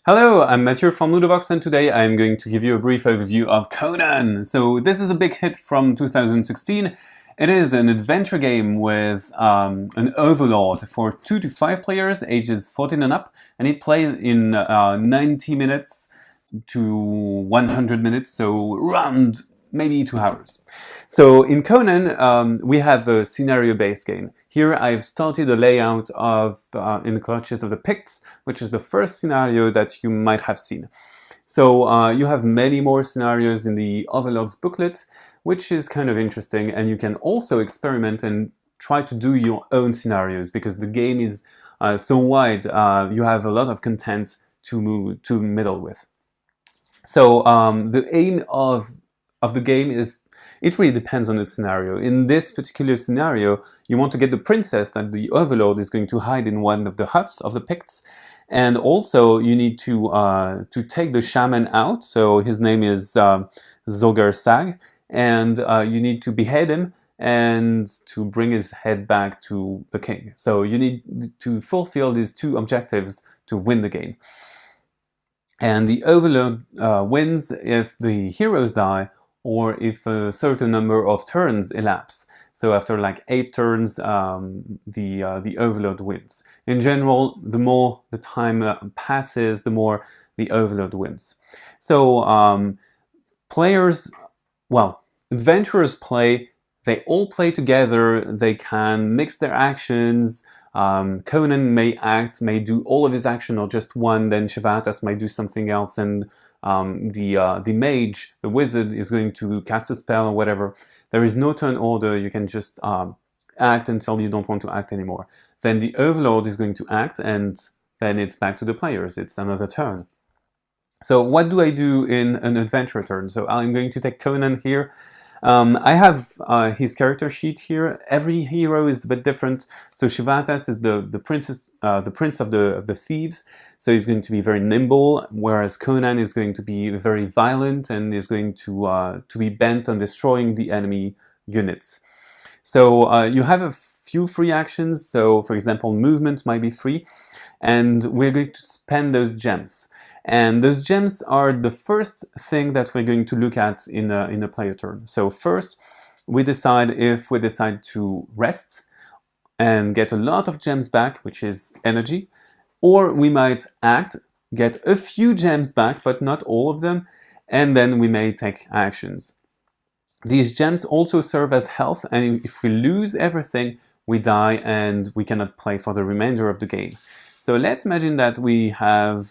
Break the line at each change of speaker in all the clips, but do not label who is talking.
Hello, I'm Mathieu from Ludovox, and today I'm going to give you a brief overview of Conan. So this is a big hit from 2016. It is an adventure game with an overlord for 2 to 5 players, ages 14 and up, and it plays in 90 minutes to 100 minutes, so around maybe 2 hours. So in Conan, we have a scenario-based game. Here I've started a layout of In the Clutches of the Picts, which is the first scenario that you might have seen. So you have many more scenarios in the Overlord's booklet, which is kind of interesting, and you can also experiment and try to do your own scenarios, because the game is so wide, you have a lot of content to meddle with. So the aim of the game is, it really depends on the scenario. In this particular scenario, you want to get the princess that the overlord is going to hide in one of the huts of the Picts, and also you need to take the shaman out. So his name is Zogar Sag, and you need to behead him and to bring his head back to the king. So you need to fulfill these two objectives to win the game. And the overlord wins if the heroes die, or if a certain number of turns elapse. So after like 8 turns, the overlord wins. In general, the more the time passes, the more the overlord wins. So adventurers play, they all play together, they can mix their actions. Conan may do all of his action or just one, then Shivatas might do something else, and the mage, the wizard, is going to cast a spell or whatever. There is no turn order, you can just act until you don't want to act anymore. Then the overlord is going to act, and then it's back to the players, it's another turn. So what do I do in an adventure turn? So I'm going to take Conan here. I have his character sheet here. Every hero is a bit different. So Shivatas is the prince of the thieves. So he's going to be very nimble, whereas Conan is going to be very violent and is going to be bent on destroying the enemy units. So you have a few free actions. So for example, movement might be free, and we're going to spend those gems. And those gems are the first thing that we're going to look at in a player turn. So first, we decide if we decide to rest and get a lot of gems back, which is energy, or we might act, get a few gems back, but not all of them, and then we may take actions. These gems also serve as health, and if we lose everything, we die and we cannot play for the remainder of the game. So let's imagine that we have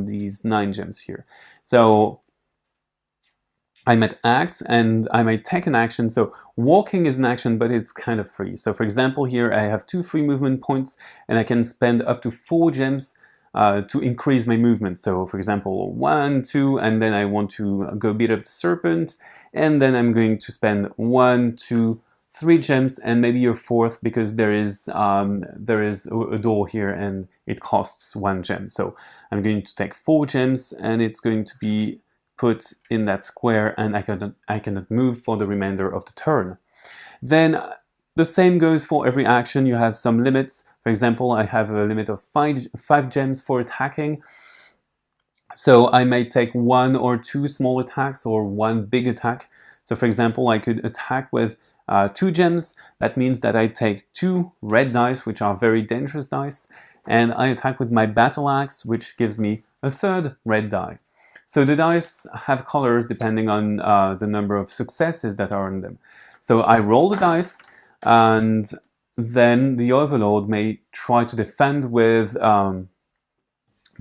these 9 gems here. So I might act and I might take an action. So walking is an action, but it's kind of free. So for example, here I have 2 free movement points, and I can spend up to 4 gems to increase my movement. So for example, 1, 2, and then I want to go beat up the serpent, and then I'm going to spend 1, 2, 3 gems, and maybe a 4th, because there is a door here and it costs 1 gem. So I'm going to take 4 gems, and it's going to be put in that square, and I cannot move for the remainder of the turn. Then the same goes for every action. You have some limits. For example, I have a limit of 5 gems for attacking. So I may take 1 or 2 small attacks or 1 big attack. So for example, I could attack with 2 gems. That means that I take 2 red dice, which are very dangerous dice, and I attack with my battle axe, which gives me a 3rd red die. So the dice have colors depending on the number of successes that are on them. So I roll the dice, and then the overlord may try to defend with the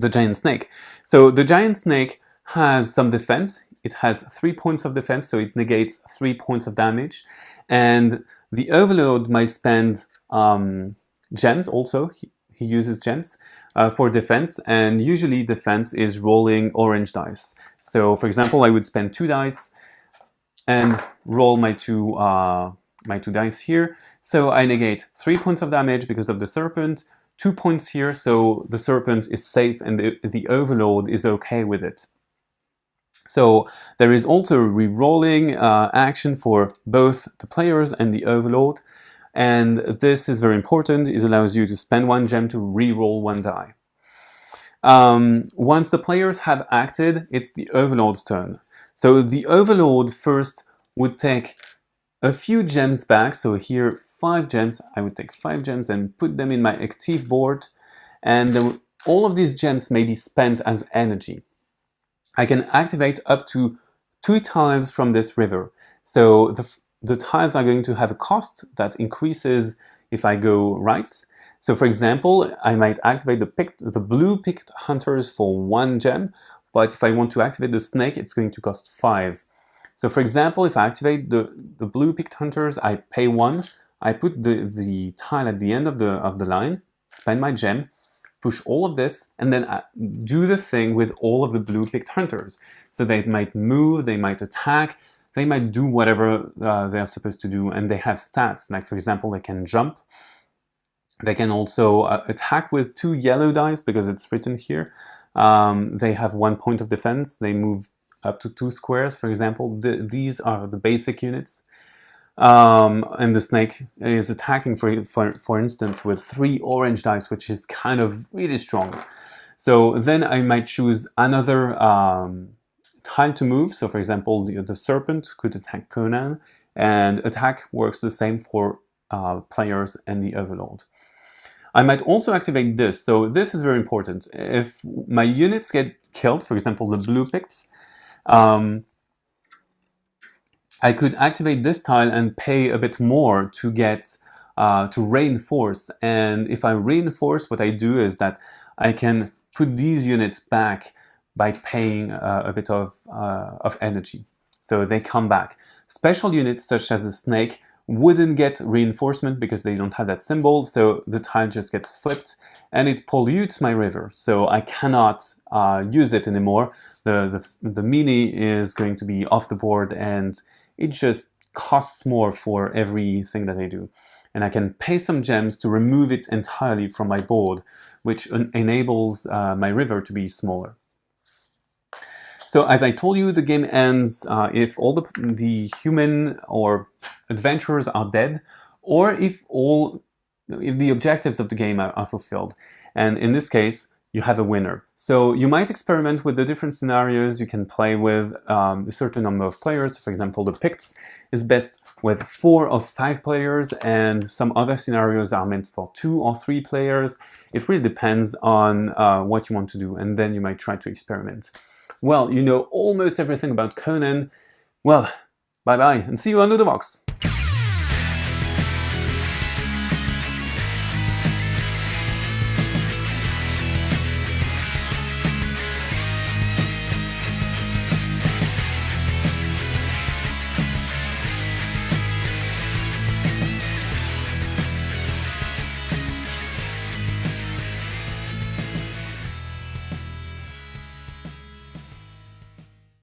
giant snake. So the giant snake has some defense. It has 3 points of defense, so it negates 3 points of damage. And the overlord might spend gems also. He uses gems for defense, and usually defense is rolling orange dice. So for example, I would spend 2 dice and roll my two dice here. So I negate 3 points of damage because of the serpent, 2 points here, so the serpent is safe and the overlord is okay with it. So there is also a re-rolling action for both the players and the overlord, and this is very important. It allows you to spend 1 gem to re-roll 1 die. Once the players have acted, it's the Overlord's turn. So the Overlord first would take a few gems back. So here, 5 gems. I would take 5 gems and put them in my active board. And all of these gems may be spent as energy. I can activate up to 2 tiles from this river. So the tiles are going to have a cost that increases if I go right. So for example, I might activate the blue picked hunters for 1 gem, but if I want to activate the snake, it's going to cost 5. So for example, if I activate the blue picked hunters, I pay 1, I put the tile at the end of the line, spend my gem, push all of this, and then do the thing with all of the blue picked hunters. So they might move, they might attack, they might do whatever they're supposed to do, and they have stats. Like for example, they can jump. They can also attack with 2 yellow dice, because it's written here. They have 1 point of defense. They move up to 2 squares, for example. These are the basic units. And the snake is attacking, for instance, with 3 orange dice, which is kind of really strong. So then I might choose another tile to move. So for example, the serpent could attack Conan, and attack works the same for players and the Overlord. I might also activate this. So this is very important. If my units get killed, for example, the blue picked, I could activate this tile and pay a bit more to get to reinforce. And if I reinforce, what I do is that I can put these units back by paying a bit of energy. So they come back. Special units such as the snake wouldn't get reinforcement because they don't have that symbol, so the tile just gets flipped and it pollutes my river, so I cannot use it anymore. The mini is going to be off the board, and it just costs more for everything that I do. And I can pay some gems to remove it entirely from my board, which enables my river to be smaller. So as I told you, the game ends if all the human or adventurers are dead, or if the objectives of the game are fulfilled. And in this case, you have a winner. So you might experiment with the different scenarios. You can play with a certain number of players. For example, the Picts is best with 4 or 5 players, and some other scenarios are meant for 2 or 3 players. It really depends on what you want to do, and then you might try to experiment. Well, you know almost everything about Conan. Well, bye-bye, and see you on LudoVox.